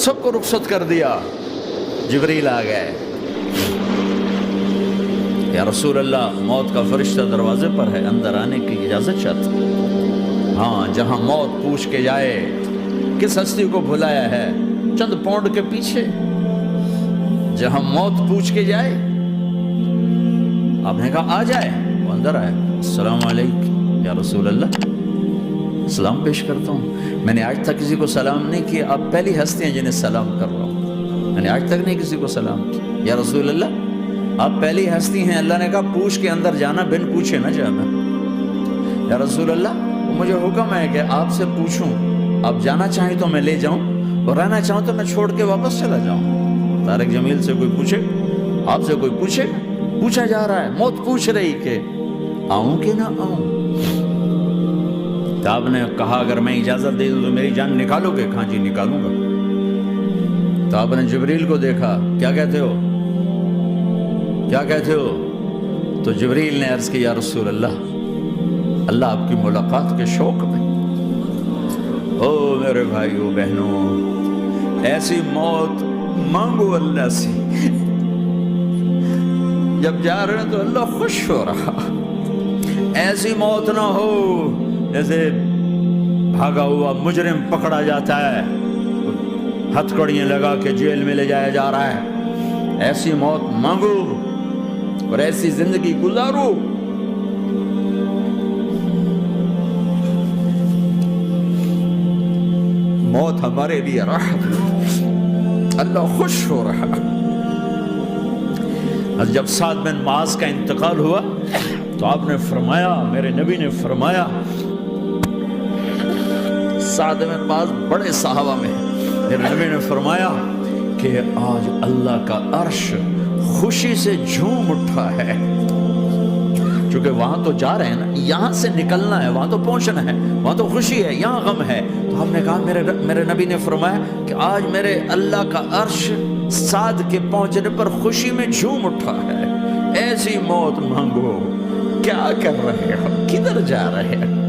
سب کو رخصت کر دیا. جبریل آ گئے. یا رسول اللہ موت کا فرشتہ دروازے پر ہے, اندر آنے کی اجازت چاہتا. ہاں, جہاں موت پوچھ کے جائے کس ہستی کو بھلایا ہے, چند پونڈ کے پیچھے جہاں موت پوچھ کے جائے. آپ نے کہا آ جائے, وہ اندر آئے. السلام علیکم یا رسول اللہ, سلام پیش کرتا ہوں. میں نے آج تک کسی کو سلام نہیں کیا, آپ پہلی ہستی ہیں جنہیں سلام کر رہا ہوں. میں نے آج تک نہیں کسی کو سلام کیا. یا رسول اللہ آپ پہلی ہستی ہیں. اللہ نے کہا پوچھ کے اندر جانا, بن پوچھے نہ جانا. یا رسول اللہ مجھے حکم ہے کہ آپ سے پوچھوں, آپ جانا چاہیں تو میں لے جاؤں, اور رہنا چاہوں تو میں چھوڑ کے واپس چلا جاؤں. طارق جمیل سے کوئی پوچھے, آپ سے کوئی پوچھے, پوچھا جا رہا ہے. موت پوچھ رہی کہ آؤں کہ نہ آؤں. تو آپ نے کہا اگر میں اجازت دے دوں تو میری جان نکالو گے؟ کہاں جی نکالوں گا. تو آپ نے جبریل کو دیکھا, کیا کہتے ہو, کیا کہتے ہو؟ تو جبریل نے عرض کی یا رسول اللہ, اللہ آپ کی ملاقات کے شوق میں. او میرے بھائیو بہنوں, ایسی موت مانگو اللہ سے. جب جا رہے ہیں تو اللہ خوش ہو رہا. ایسی موت نہ ہو جیسے بھاگا ہوا مجرم پکڑا جاتا ہے, ہتھکڑیاں لگا کے جیل میں لے جایا جا رہا ہے. ایسی موت مانگو اور ایسی زندگی گزارو. موت ہمارے لیے راحت, اللہ خوش ہو رہا. جب سعد بن معاذ کا انتقال ہوا تو آپ نے فرمایا, میرے نبی نے فرمایا, سعد بن معاذ بڑے صحابہ میں, میرے نبی نے فرمایا کہ آج اللہ کا عرش خوشی سے جھوم اٹھا ہے. چونکہ وہاں تو جا رہے ہیں نا, یہاں سے نکلنا ہے, وہاں تو پہنچنا ہے, وہاں تو خوشی ہے, یہاں غم ہے. تو ہم نے کہا میرے نبی نے فرمایا کہ آج میرے اللہ کا عرش سعد کے پہنچنے پر خوشی میں جھوم اٹھا ہے. ایسی موت مانگو. کیا کر رہے ہو, کدھر جا رہے ہیں؟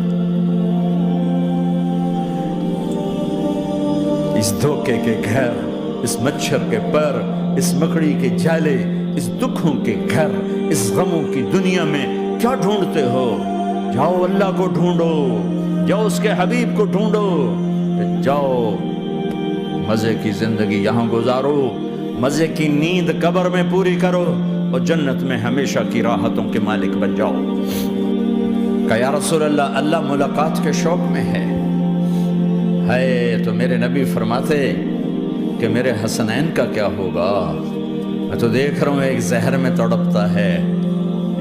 اس دھوکے کے گھر, اس مچھر کے پر, اس مکڑی کے جالے, اس دکھوں کے گھر, اس غموں کی دنیا میں کیا ڈھونڈتے ہو؟ جاؤ اللہ کو ڈھونڈو, جاؤ اس کے حبیب کو ڈھونڈو, جاؤ مزے کی زندگی یہاں گزارو, مزے کی نیند قبر میں پوری کرو, اور جنت میں ہمیشہ کی راحتوں کے مالک بن جاؤ. کہ یا رسول اللہ, اللہ ملاقات کے شوق میں ہے. تو میرے نبی فرماتے کہ میرے حسنین کا کیا ہوگا؟ میں تو دیکھ رہا ہوں ایک زہر میں تڑپتا ہے,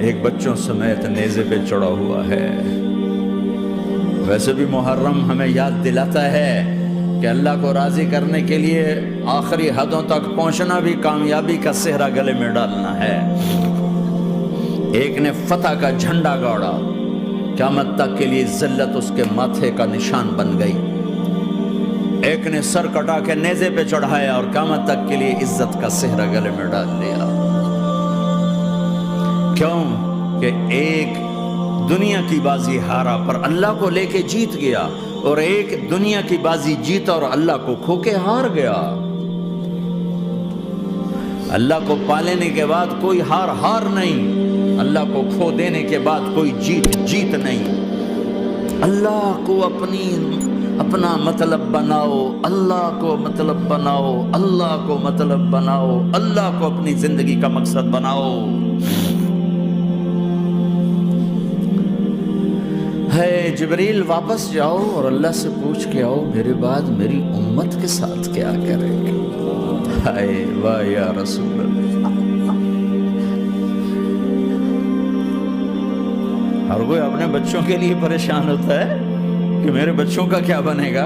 ایک بچوں سمیت نیزے پہ چڑھا ہوا ہے. ویسے بھی محرم ہمیں یاد دلاتا ہے کہ اللہ کو راضی کرنے کے لیے آخری حدوں تک پہنچنا بھی کامیابی کا صحرا گلے میں ڈالنا ہے. ایک نے فتح کا جھنڈا گاڑا, قیامت تک کے لیے ذلت اس کے ماتھے کا نشان بن گئی. ایک نے سر کٹا کے نیزے پہ چڑھایا اور قیامت تک کے لیے عزت کا صحرا گلے میں ڈال دیا. کیوں کہ ایک دنیا کی بازی ہارا پر اللہ کو لے کے جیت گیا, اور ایک دنیا کی بازی جیتا اور اللہ کو کھو کے ہار گیا. اللہ کو پالینے کے بعد کوئی ہار نہیں, اللہ کو کھو دینے کے بعد کوئی جیت نہیں. اللہ کو اپنا مطلب بناؤ, اللہ کو مطلب بناؤ, اللہ کو مطلب بناؤ, اللہ کو اپنی زندگی کا مقصد بناؤ. ہے جبریل واپس جاؤ اور اللہ سے پوچھ کے آؤ میرے بعد میری امت کے ساتھ کیا کرے گے. ہائے واہ یا رسول اللہ. ہر کوئی اپنے بچوں کے لیے پریشان ہوتا ہے کہ میرے بچوں کا کیا بنے گا.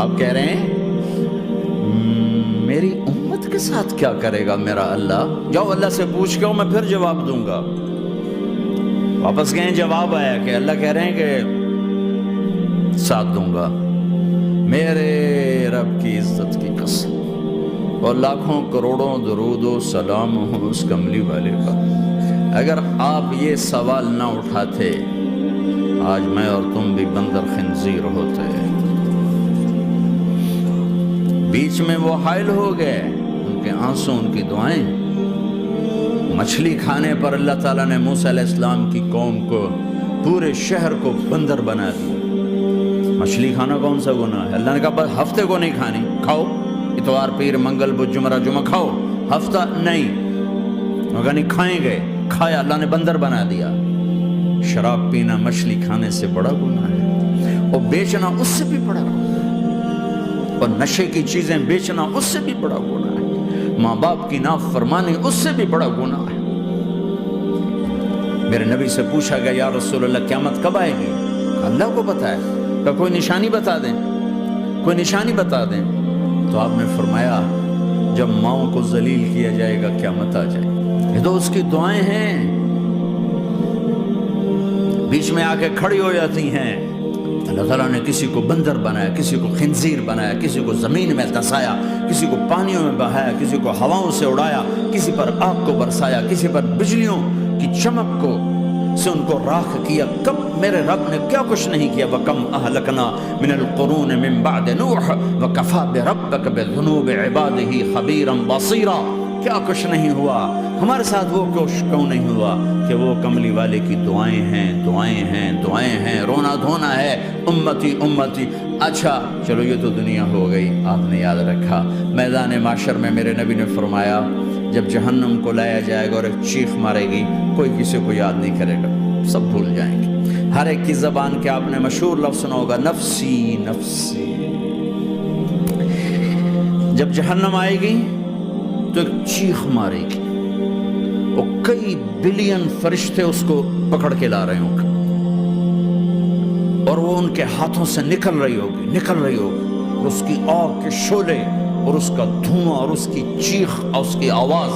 آپ کہہ رہے ہیں میری امت کے ساتھ کیا کرے گا میرا اللہ. جاؤ اللہ سے پوچھ کے میں پھر جواب دوں گا. واپس گئے, جواب آیا کہ اللہ کہہ رہے ہیں کہ ساتھ دوں گا. میرے رب کی عزت کی قسم, اور لاکھوں کروڑوں درود و سلام ہوں اس کملی والے پر. اگر آپ یہ سوال نہ اٹھاتے آج میں اور تم بھی بندر خنزیر ہوتے. بیچ میں وہ حائل ہو گئے، ان کے آنسو، ان کی دعائیں۔ مچھلی کھانے پر اللہ تعالیٰ نے موسیٰ علیہ السلام کی قوم کو، پورے شہر کو بندر بنا دیا۔ مچھلی کھانا کون سا گناہ ہے؟ اللہ نے کہا بس ہفتے کو نہیں کھانی، کھاؤ اتوار پیر منگل بدھ جمعہ جمعہ کھاؤ، ہفتہ نہیں، مگر نہیں کھائیں گے، کھایا، اللہ نے بندر بنا دیا۔ شراب پینا مچھلی کھانے سے بڑا گناہ ہے، اور بیچنا اس سے بھی بڑا گناہ ہے، اور نشے کی چیزیں بیچنا اس سے بھی بڑا گناہ ہے، ماں باپ کی نافرمانی اس سے بھی بڑا گناہ ہے۔ میرے نبی سے پوچھا گیا یا رسول اللہ قیامت کب آئے گی؟ اللہ کو پتہ ہے، کہ کوئی نشانی بتا دیں، کوئی نشانی بتا دیں۔ تو آپ نے فرمایا جب ماؤں کو ذلیل کیا جائے گا قیامت آ جائے گی۔ یہ تو اس کی دعائیں ہیں، بیچ میں آ کے کھڑی ہو جاتی ہیں۔ اللہ تعالیٰ نے کسی کو بندر بنایا، کسی کو خنزیر بنایا، کسی کو زمین میں دسایا، کسی کو پانیوں میں بہایا، کسی کو ہواؤں سے اڑایا، کسی پر آگ کو برسایا، کسی پر بجلیوں کی چمک کو سے ان کو راکھ کیا۔ کب میرے رب نے کیا کچھ نہیں کیا۔ وَكَمْ أَهْلَكْنَا مِنَ الْقُرُونِ مِن بَعْدِ نُوحٍ وَكَفَىٰ بِرَبِّكَ بِذُنُوبِ عِبَادِهِ خَبِيرًا بَصِيرًا۔ کیا کچھ نہیں ہوا ہمارے ساتھ، وہ کچھ کیوں نہیں ہوا کہ وہ کملی والے کی دعائیں ہیں، دعائیں ہیں، دعائیں ہیں، رونا دھونا ہے، امتی امتی۔ اچھا چلو یہ تو دنیا ہو گئی، آپ نے یاد رکھا میدان معاشر میں میرے نبی نے فرمایا جب جہنم کو لایا جائے گا اور ایک چیخ مارے گی، کوئی کسی کو یاد نہیں کرے گا، سب بھول جائیں گے۔ ہر ایک کی زبان کے آپ نے مشہور لفظ سنا ہوگا نفسی نفسی۔ جب جہنم آئے گی تو ایک چیخ مارے گی، اور کئی بلین فرشتے اس کو پکڑ کے لا رہے ہوں گے، اور وہ ان کے ہاتھوں سے نکل رہی ہوگی، اور اس کی آگ کے شعلے اور اس کا دھواں اور اس کی چیخ اور اس کی آواز۔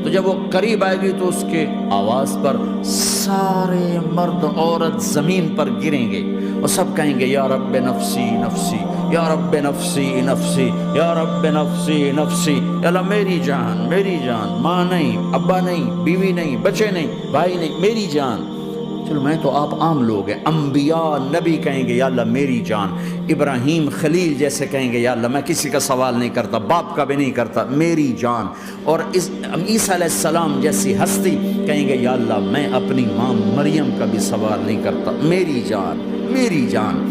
تو جب وہ قریب آئے گی تو اس کے آواز پر سارے مرد عورت زمین پر گریں گے، اور سب کہیں گے یا رب نفسی نفسی، یا رب نفسی نفسی، یا رب نفسی نفسی۔ اللہ میری جان، میری جان، ماں نہیں، ابا نہیں، بیوی نہیں، بچے نہیں، بھائی نہیں، میری جان۔ چلو میں تو آپ عام لوگ ہیں، انبیاء نبی کہیں گے یا اللہ میری جان، ابراہیم خلیل جیسے کہیں گے یا اللہ میں کسی کا سوال نہیں کرتا، باپ کا بھی نہیں کرتا، میری جان، اور عیسیٰ علیہ السلام جیسی ہستی کہیں گے یا اللہ میں اپنی ماں مریم کا بھی سوال نہیں کرتا، میری جان، میری جان۔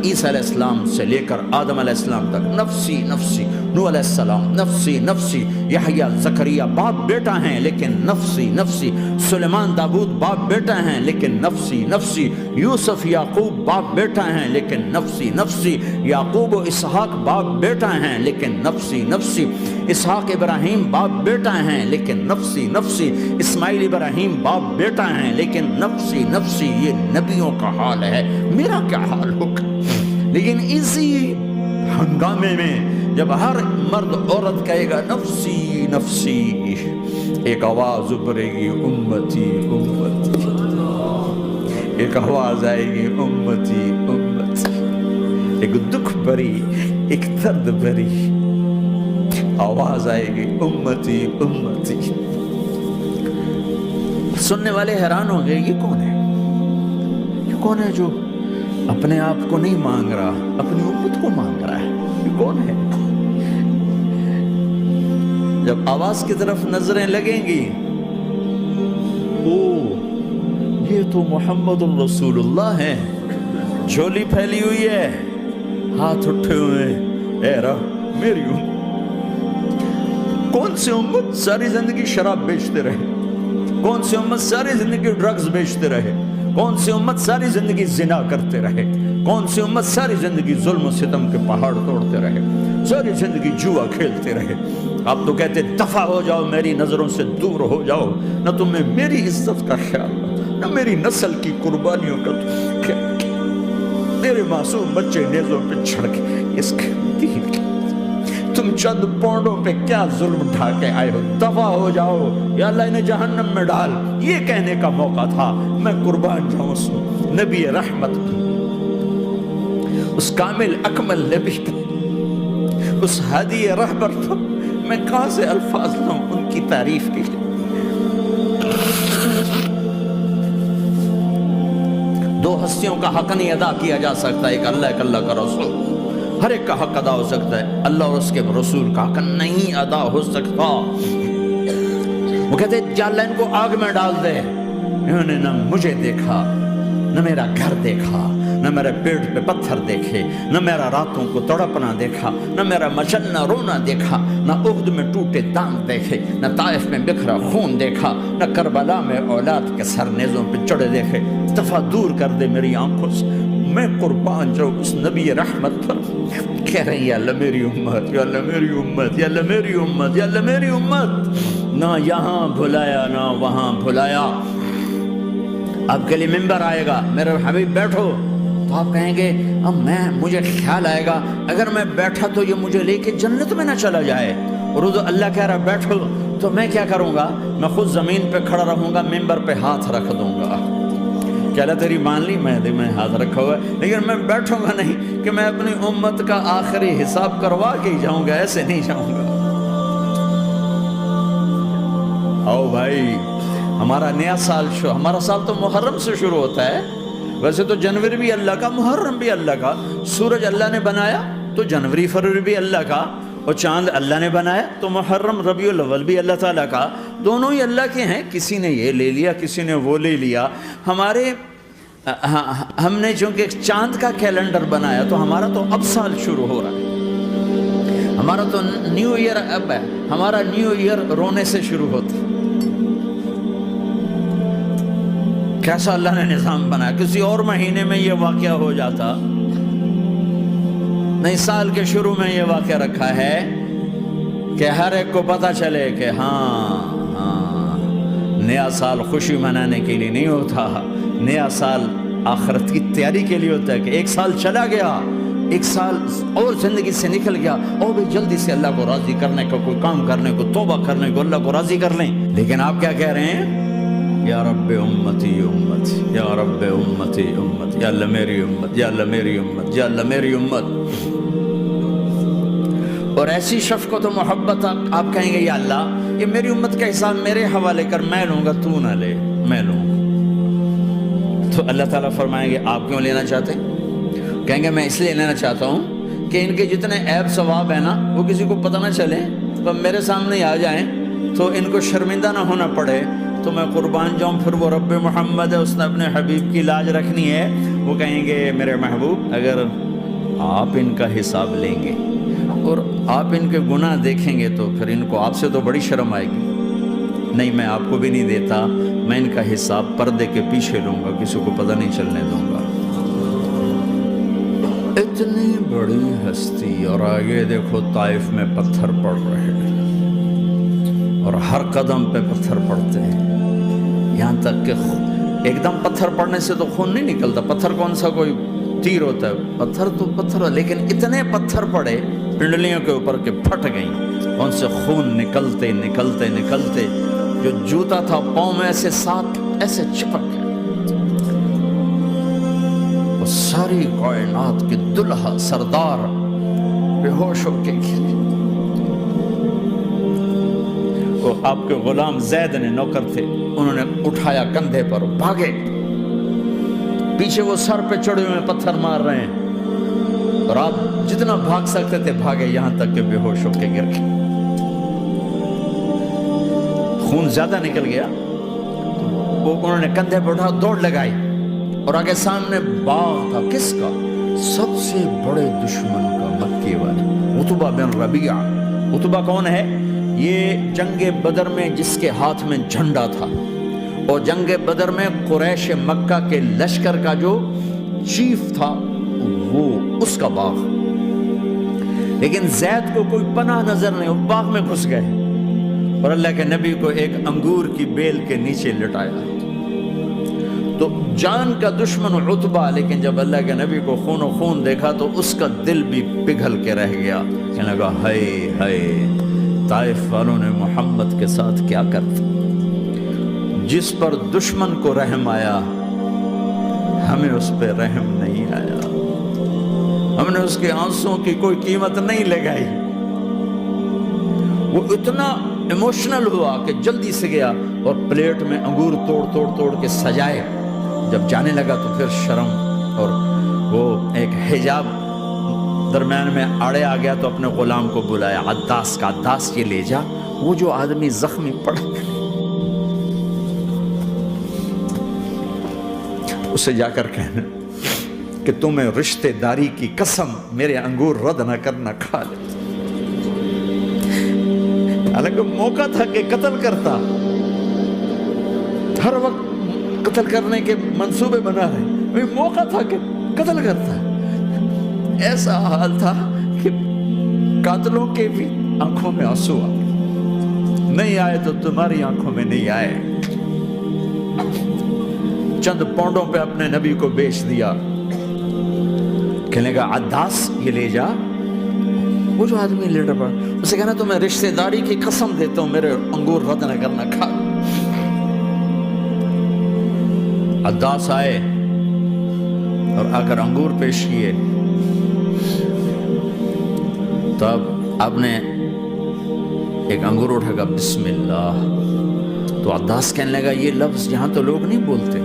عیسیٰ علیہ السلام سے لے کر آدم علیہ السلام تک نفسی نفسی، نوح علیہ السلام نفسی نفسی، یحییٰ زکریا باپ بیٹا ہیں لیکن نفسی نفسی، سلیمان داؤد باپ بیٹا ہیں لیکن نفسی نفسی، یوسف یعقوب باپ بیٹا ہیں لیکن نفسی نفسی، یعقوب و اسحاق باپ بیٹا ہیں لیکن نفسی نفسی، اسحاق ابراہیم باپ بیٹا ہیں لیکن نفسی نفسی، اسماعیل ابراہیم باپ بیٹا ہیں لیکن نفسی نفسی۔ یہ نبیوں کا حال ہے، میرا کیا حال ہوگا؟ لیکن اسی ہنگامے میں جب ہر مرد عورت کہے گا نفسی نفسی، ایک آواز ابھرے گی امتی امتی، ایک آواز آئے گی امتی امتی، ایک دکھ بھری، ایک درد بھری آواز آئے گی امتی امتی۔ سننے والے حیران ہوں گے یہ کون ہے، یہ کون ہے جو اپنے آپ کو نہیں مانگ رہا، اپنی امت کو مانگ رہا ہے، یہ کون ہے؟ جب آواز کی طرف نظریں لگیں گی، او یہ تو محمد الرسول اللہ ہے، جھولی پھیلی ہوئی ہے، ہاتھ اٹھے ہوئے ہیں، اے رب میری امت۔ کون سی امت ساری زندگی شراب بیچتے رہے، کون سی امت ساری زندگی ڈرگز بیچتے رہے، کون سی امت ساری زندگی زنا کرتے رہے، کون سی امت ساری زندگی ظلم و ستم کے پہاڑ توڑتے رہے، ساری زندگی جوا کھیلتے رہے۔ آپ تو کہتے دفع ہو جاؤ، میری نظروں سے دور ہو جاؤ، نہ تمہیں میری عزت کا خیال نہ میری نسل کی قربانیوں کا خیال، میرے معصوم بچے نیزوں پہ چڑھ کے اس کے دین کی تم چند پونڈوں پہ کیا ظلم ڈھا کے آئے ہو، دفع ہو جاؤ یا اللہ انہیں جہنم میں ڈال۔ یہ کہنے کا موقع تھا، میں قربان جاؤں اس نبی رحمت پہ، اس کامل اکمل نبی پہ، اس ہادی رہبر پہ میں کہاں سے الفاظ لوں ان کی تعریف کے لیے۔ دو ہستیوں کا حق نہیں ادا کیا جا سکتا، ایک اللہ کا رسول، ہر ایک کا حق ادا ہو سکتا ہے، اللہ اور اس کے رسول کا حق نہیں ادا ہو سکتا۔ وہ کہتے ہیں یا اللہ ان کو آگ میں ڈال دے، انہوں نے نہ مجھے دیکھا، نہ میرا گھر دیکھا، نہ میرے پیٹ پہ پتھر دیکھے، نہ میرا راتوں کو تڑپنا دیکھا، نہ میرا مچلنا رونا دیکھا، نہ احد میں ٹوٹے دانت دیکھے، نہ طائف میں بکھرا خون دیکھا، نہ کربلا میں اولاد کے سر نیزوں پہ چڑھے دیکھے۔ دفعہ دور کر دے میری آنکھوں سے، میں قربان جاؤں اس نبی رحمت پر۔ کہہ رہے ہیں یا اللہ میری امت، یا اللہ میری امت، یا اللہ میری امت، یا اللہ میری امت۔ نہ یہاں بھلایا نہ وہاں بھلایا۔ آپ کے لیے ممبر آئے گا، میرے حبیب بیٹھو، تو آپ کہیں گے اب مجھے خیال آئے گا اگر میں بیٹھا تو یہ مجھے لے کے جنت میں نہ چلا جائے، اور وہ اللہ کہہ رہا بیٹھو تو میں کیا کروں گا؟ میں خود زمین پہ کھڑا رہوں گا، ممبر پہ ہاتھ رکھ دوں گا۔ کہ اللہ تیری مان لی، میں ہاتھ رکھا ہوا ہے، لیکن میں بیٹھوں گا نہیں کہ میں اپنی امت کا آخری حساب کروا کے ہی جاؤں گا، ایسے نہیں جاؤں گا۔ آؤ بھائی، ہمارا نیا سال ہمارا سال تو محرم سے شروع ہوتا ہے۔ ویسے تو جنوری بھی اللہ کا، محرم بھی اللہ کا، سورج اللہ نے بنایا تو جنوری فروری بھی اللہ کا، اور چاند اللہ نے بنایا تو محرم ربیع الاول بھی اللہ تعالیٰ کا، دونوں ہی اللہ کے ہیں۔ کسی نے یہ لے لیا، کسی نے وہ لے لیا۔ ہم نے چونکہ چاند کا کیلنڈر بنایا تو ہمارا تو اب سال شروع ہو رہا ہے، ہمارا تو نیو ایئر اب ہے، ہمارا نیو ایئر رونے سے شروع ہوتا ہے۔ کیسا اللہ نے نظام بنایا، کسی اور مہینے میں یہ واقعہ ہو جاتا، نہیں سال کے شروع میں یہ واقعہ رکھا ہے کہ ہر ایک کو پتہ چلے کہ ہاں نیا سال خوشی منانے کے لیے نہیں ہوتا، نیا سال آخرت کی تیاری کے لیے ہوتا ہے کہ ایک سال چلا گیا، ایک سال اور زندگی سے نکل گیا، اور بھی جلدی سے اللہ کو راضی کرنے کا کوئی کام کرنے کو، توبہ کرنے کو، اللہ کو راضی کر لیں۔ لیکن آپ کیا کہہ رہے ہیں؟ یا رب امتی امتی، یا رب امتی امت، یا اللہ میری امت، یا اللہ میری امت، یا اللہ میری امت۔ اور ایسی شفقت و محبت آپ کہیں گے یا اللہ یہ میری امت کا حساب میرے حوالے کر، میں لوں گا، تو نہ لے، میں لوں گا۔ تو اللہ تعالیٰ فرمائیں گے آپ کیوں لینا چاہتے ہیں؟ کہیں گے میں اس لیے لینا چاہتا ہوں کہ ان کے جتنے عیب ثواب ہیں نا وہ کسی کو پتہ نہ چلے، تو میرے سامنے آ جائیں تو ان کو شرمندہ نہ ہونا پڑے، تو میں قربان جاؤں۔ پھر وہ رب محمد ہے، اس نے اپنے حبیب کی لاج رکھنی ہے، وہ کہیں گے میرے محبوب اگر آپ ان کا حساب لیں گے اور آپ ان کے گناہ دیکھیں گے تو پھر ان کو آپ سے تو بڑی شرم آئے گی، نہیں میں آپ کو بھی نہیں دیتا، میں ان کا حساب پردے کے پیچھے لوں گا، کسی کو پتہ نہیں چلنے دوں گا۔ اتنی بڑی ہستی، اور آگے دیکھو طائف میں پتھر پڑ رہے ہیں، اور ہر قدم پہ پتھر پڑتے ہیں، یہاں تک کہ ایک دم پتھر پڑنے سے تو خون نہیں نکلتا، پتھر کون سا کوئی تیر ہوتا ہے، پتھر تو پتھر، لیکن اتنے پتھر پڑے پنڈلیوں کے اوپر کے پھٹ گئیں، ان سے خون نکلتے نکلتے نکلتے جو جوتا تھا پاؤں میں ایسے ساتھ ایسے چپک گئے۔ وہ ساری کائنات کے دلہا سردار بے ہوش ہو کے گرے۔ وہ آپ کے غلام زید نے نوکر تھے، انہوں نے اٹھایا کندھے پر، بھاگے، پیچھے وہ سر پہ چڑھے ہوئے پتھر مار رہے ہیں، اور آپ جتنا بھاگ سکتے تھے بھاگے، یہاں تک کہ بے ہوش ہو کے گر گئے۔ خون زیادہ نکل گیا، وہ انہوں نے کندھے پہ اٹھا دوڑ لگائی، اور آگے سامنے باغ تھا، کس کا؟ سب سے بڑے دشمن کا، مکے والے عتبہ بن ربیعہ۔ عتبہ کون ہے؟ یہ جنگ بدر میں جس کے ہاتھ میں جھنڈا تھا، اور جنگ بدر میں قریش مکہ کے لشکر کا جو چیف تھا وہ اس کا باغ، لیکن زید کو کوئی پناہ نظر نہیں، وہ باغ میں گھس گئے، اور اللہ کے نبی کو ایک انگور کی بیل کے نیچے لٹایا۔ تو جان کا دشمن عتبہ، لیکن جب اللہ کے نبی کو خون و خون دیکھا تو اس کا دل بھی پگھل کے رہ گیا، کہنے لگا ہائے ہائے، طائف والوں نے محمد کے ساتھ کیا کرتا۔ جس پر دشمن کو رحم آیا ہمیں اس پہ رحم نہیں آیا، ہم نے اس کے آنسوں کی کوئی قیمت نہیں لگائی۔ وہ اتنا ایموشنل ہوا کہ جلدی سے گیا اور پلیٹ میں انگور توڑ توڑ توڑ کے سجائے۔ جب جانے لگا تو پھر شرم اور وہ ایک حجاب درمیان میں آڑے آ گیا تو اپنے غلام کو بلایا، عداس کا، عداس یہ لے جا وہ جو آدمی زخمی پڑا اسے جا کر کہنا کہ تمہیں رشتہ داری کی قسم میرے انگور رد نہ کرنا، کھا لے۔ حالانکہ موقع تھا کہ قتل کرتا، ہر وقت قتل کرنے کے منصوبے بنا رہے، موقع تھا کہ قتل کرتا۔ ایسا حال تھا کہ قاتلوں کے بھی آنکھوں میں آنسو آ، نہیں آئے تو تمہاری آنکھوں میں نہیں آئے۔ چند پونڈوں پہ اپنے نبی کو بیچ دیا، کہنے کا عداس یہ لے جا، وہ جو آدمی لیٹر پڑا اسے کہنا تو میں رشتہ داری کی قسم دیتا ہوں میرے انگور رد نہ کرنا، کھا۔ عداس آئے اور آ کر انگور پیش کیے، تو اب آپ نے ایک انگور اٹھا کر بسم اللہ، تو عداس کہنے لگا یہ لفظ یہاں تو لوگ نہیں بولتے۔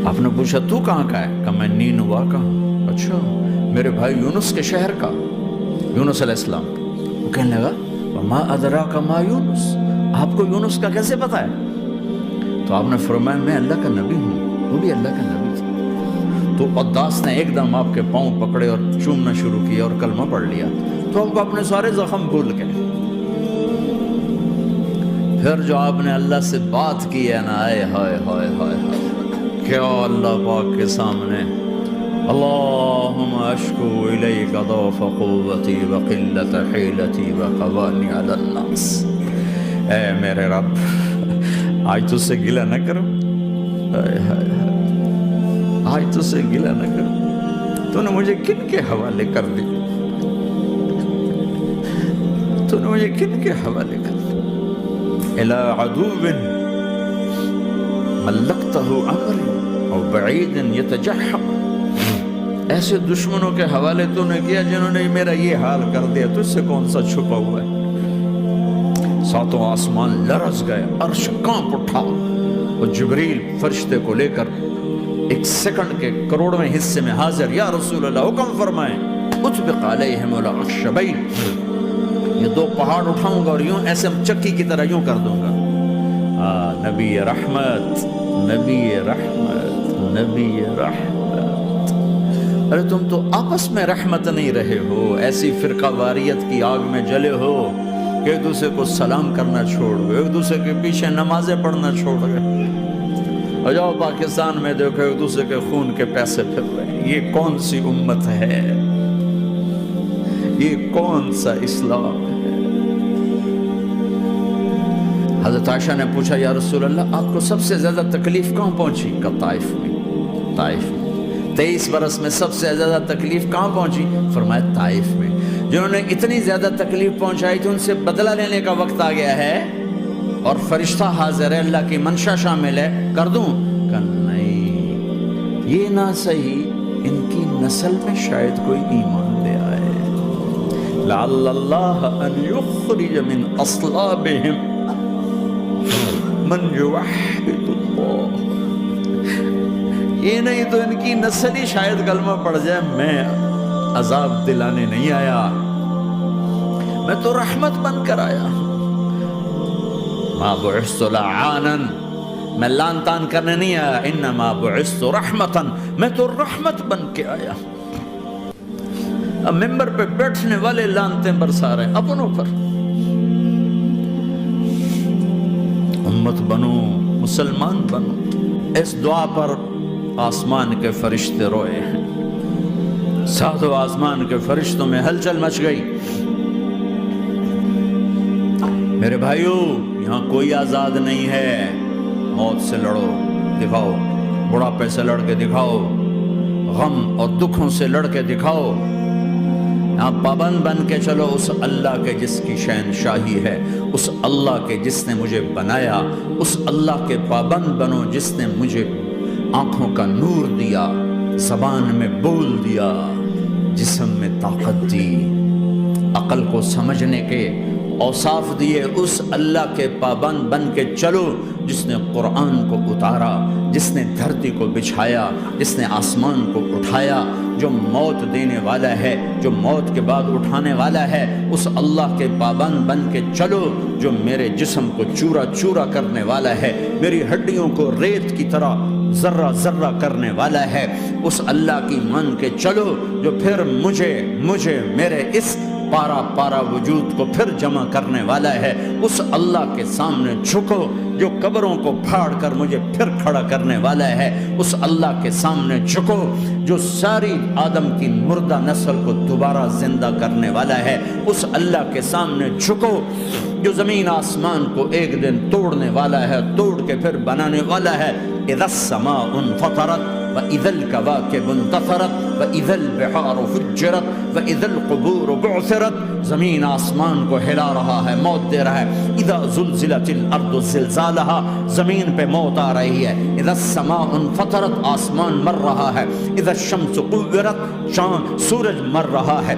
آپ نے پوچھا تو کہاں کا ہے؟ کہا میں نینوا کا ہوں۔ اچھا، میرے بھائی یونس کے شہر کا، یونس علیہ السلام۔ وہ کہنے لگا وما ادراک ما یونس، آپ کو یونس کا کیسے پتا ہے؟ تو آپ نے فرمایا میں اللہ کا نبی ہوں، وہ بھی اللہ کا نبی تھا۔ تو عداس نے ایک دم آپ کے پاؤں پکڑے اور چومنا شروع کیا اور کلمہ پڑھ لیا، تو آپ کو اپنے سارے زخم بھول گئے۔ پھر جو آپ نے اللہ سے بات کی ہے نا، آئے ہائے ہائے ہائے ہائے، کیا اللہ پاک کے سامنے اللہم اشکو الیک ضعف قوتی وقلت حیلتی وقوانی علی الناس، اے میرے رب آج تجھ سے گلہ نہ کروں، آج تجھ سے گلہ نہ کروں، تو نے مجھے کن کے حوالے کر دی، تو نے مجھے کن کے حوالے کر دی، الی عدو ملکتہ امری او بعید یتجحم، ایسے دشمنوں کے حوالے تو نے کیا جنہوں نے میرا یہ حال کر دیا، تجھ سے کون سا چھپا ہوا ہے۔ ساتوں آسمان لرز گئے، عرش کانپ اٹھا، اور جبریل فرشتے کو لے کر ایک سیکنڈ کے کروڑویں حصے میں حاضر، یا رسول اللہ حکم فرمائیں اطبق علیہم العشبین، یہ دو پہاڑ اٹھاؤں گا اور یوں ایسے چکی کی طرح یوں کر دوں گا۔ نبی رحمت، نبی رحمت، نبی رحمت، ارے تم تو آپس میں رحمت نہیں رہے ہو، ایسی فرقہ واریت کی آگ میں جلے ہو کہ ایک دوسرے کو سلام کرنا چھوڑ گئے، ایک دوسرے کے پیچھے نمازیں پڑھنا چھوڑ گئے، اور جاؤ پاکستان میں دیکھو ایک دوسرے کے خون کے پیسے پھر رہے ہیں۔ یہ کون سی امت ہے؟ یہ کون سا اسلام ہے؟ حضرت عائشہ نے پوچھا یا رسول اللہ آپ کو سب سے زیادہ تکلیف کہاں پہنچی؟ کہ طائف میں، طائف میں 23 برس میں سب سے زیادہ تکلیف کہاں پہنچی؟ فرمایا طائف میں۔ جنہوں نے اتنی زیادہ تکلیف پہنچائی تھی ان سے بدلہ لینے کا وقت آ گیا ہے، اور فرشتہ حاضر ہے، اللہ کی منشا شامل ہے، کر دوں؟ کہ نہیں، یہ نہ صحیح، ان کی نسل میں شاید کوئی ایمان لے آئے، لعل اللہ ان یخرج من اصلابہم من یوحد اللہ، یہ نہیں تو ان کی نسل ہی شاید کلمہ پڑھ جائے۔ میں عذاب دلانے نہیں آیا، میں تو رحمت بن کر آیا، ما بعثت لعانا، میں لان تان کرنے نہیں آیا، انما بعثت رحمتا، میں تو رحمت بن کے آیا۔ اب ممبر پہ بیٹھنے والے لانتے برسا رہے اپنوں پر۔ امت بنو، مسلمان بنو، اس دعا پر آسمان کے فرشتے روئے ہیں، ساتوں آسمان کے فرشتوں میں ہلچل مچ گئی۔ میرے بھائیو، یہاں کوئی آزاد نہیں ہے، موت سے لڑو، دکھاؤ، بڑھاپے سے لڑ کے دکھاؤ، غم اور دکھوں سے لڑ کے دکھاؤ، یہاں پابند بن کے چلو اس اللہ کے جس کی شہنشاہی ہے، اس اللہ کے جس نے مجھے بنایا، اس اللہ کے پابند بنو جس نے مجھے آنکھوں کا نور دیا، زبان میں بول دیا، جسم میں طاقت دی، عقل کو سمجھنے کے اوصاف دیے، اس اللہ کے پابند بن کے چلو جس نے قرآن کو اتارا، جس نے دھرتی کو بچھایا، جس نے آسمان کو اٹھایا، جو موت دینے والا ہے، جو موت کے بعد اٹھانے والا ہے، اس اللہ کے پابند بن کے چلو جو میرے جسم کو چورا چورا کرنے والا ہے، میری ہڈیوں کو ریت کی طرح ذرہ ذرہ کرنے والا ہے، اس اللہ کی مان کے چلو جو پھر مجھے میرے اس پارا پارا وجود کو پھر جمع کرنے والا ہے، اس اللہ کے سامنے جھکو جو قبروں کو پھاڑ کر مجھے پھر کھڑا کرنے والا ہے، اس اللہ کے سامنے جھکو جو ساری آدم کی مردہ نسل کو دوبارہ زندہ کرنے والا ہے، اس اللہ کے سامنے جھکو جو زمین آسمان کو ایک دن توڑنے والا ہے، توڑ کے پھر بنانے والا ہے۔ اذا السماء انفطرت وَإِذَا الْكَوَاكِبُ انتَثَرَتْ وَإِذَا الْبِحَارُ فُجِّرَتْ وَإِذَا الْقُبُورُ بُعْثِرَتْ، زمین آسمان کو ہلا رہا ہے، موت دے رہا ہے۔ اذا زلزلت الارض زلزالها، زمین پہ موت آ رہی ہے۔ اذا السماء انفطرت، آسمان مر رہا ہے۔ اذا الشمس قُوِّرَتْ، سورج مر رہا ہے۔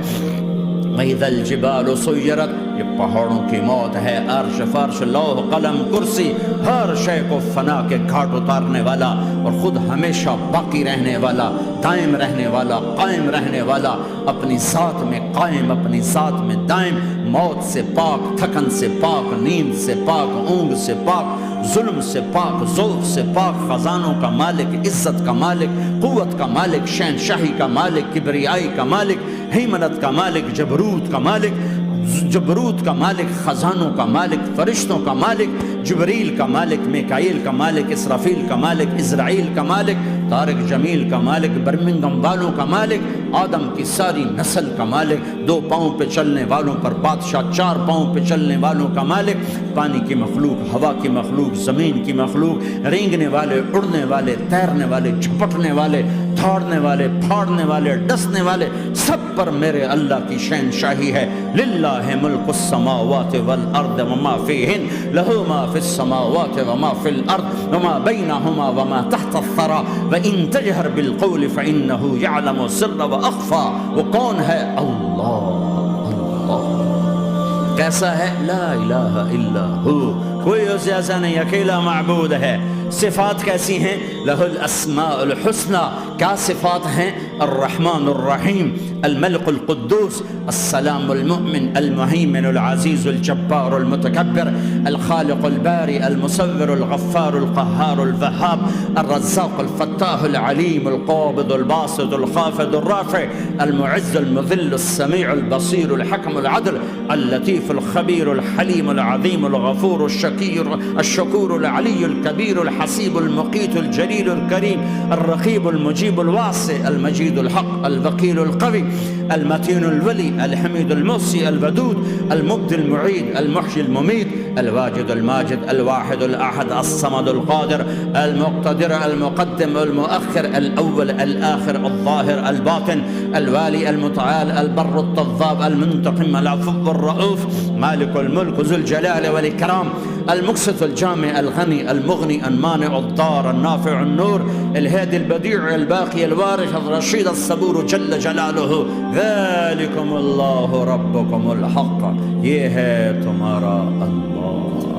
وَإِذَا الْجِبَالُ سُيِّرَتْ، یہ پہاڑوں کی موت ہے۔ عرش فرش لوح قلم کرسی ہر شے کو فنا کے گھاٹ اتارنے والا اور خود ہمیشہ باقی رہنے والا، دائم رہنے والا، قائم رہنے والا، اپنی ذات میں قائم، اپنی ذات میں دائم، موت سے پاک، تھکن سے پاک، نیند سے پاک، اونگ سے پاک، ظلم سے پاک، ذوق سے پاک، خزانوں کا مالک، عزت کا مالک، قوت کا مالک، شہنشاہی کا مالک، کبریائی کا مالک، ہیمنت کا مالک، جبروت کا مالک، خزانوں کا مالک، فرشتوں کا مالک، جبریل کا مالک، میکائیل کا مالک، اسرافیل کا مالک، اسرائیل کا مالک، طارق جمیل کا مالک، برمنگم والوں کا مالک، آدم کی ساری نسل کا مالک، 2 پاؤں پہ چلنے والوں پر بادشاہ، 4 پاؤں پہ چلنے والوں کا مالک، پانی کی مخلوق، ہوا کی مخلوق، زمین کی مخلوق، رینگنے والے، اڑنے والے، تیرنے والے، جھپٹنے والے، دھاڑنے والے، پھاڑنے والے، ڈسنے والے، سب پر میرے اللہ کی شہنشاہی ہے۔ للہ ملک السماوات والارض وما فیہن، لہ ما فی السماوات وما فی الارض وما بینہما وما تحت الثری وان تجہر بالقول فانہ یعلم السر واخفی۔ وہ کون ہے؟ اللہ۔ کیسا ہے؟ لا الہ الا ہو، کوئی اس جیسا نہیں، اکیلا معبود ہے۔ صفات کیسی ہیں؟ لہ الاسماء الحسنى، کیا صفات ہیں؟ الرحمن الرحیم، الملک القدوس، السلام المؤمن، المہیمن العزیز الجبار المتکبر، الخالق الباری المصور الغفار القہار الوہاب، الرزاق الفتاح العلیم القابض الباسط الخافض الرافع، المعز المذل السمیع البصیر الحکم العدل، اللطیف الخبیر الحلیم العظیم الغفور الشکور العلی الکبیر الحسیب المقیت الجلیل الکریم، الرقیب المجیب الواسع، المجید الحق، الوکیل القوی، المتین الولی، الحمید المحصی، الودود، المبدی المعید، المحیی الممیت، الواجد الماجد، الواحد الاحد، الصمد القادر، المقتدر، المقدم، المؤخر، الاول، الاخر، الظاهر، الباطن، الوالي، المتعال، البر التضاب، المنتقم، العفو الرؤوف، مالك الملك، ذو الجلال والإكرام، المقسط الجامع، الغني، المغني، المانع الضار، النافع النور، الهادي البديع، الباقي الوارث، الرشيد الصبور جل جلالہ، ذلكم اللہ ربكم الحق، یہ ہے تمہارا اللہ۔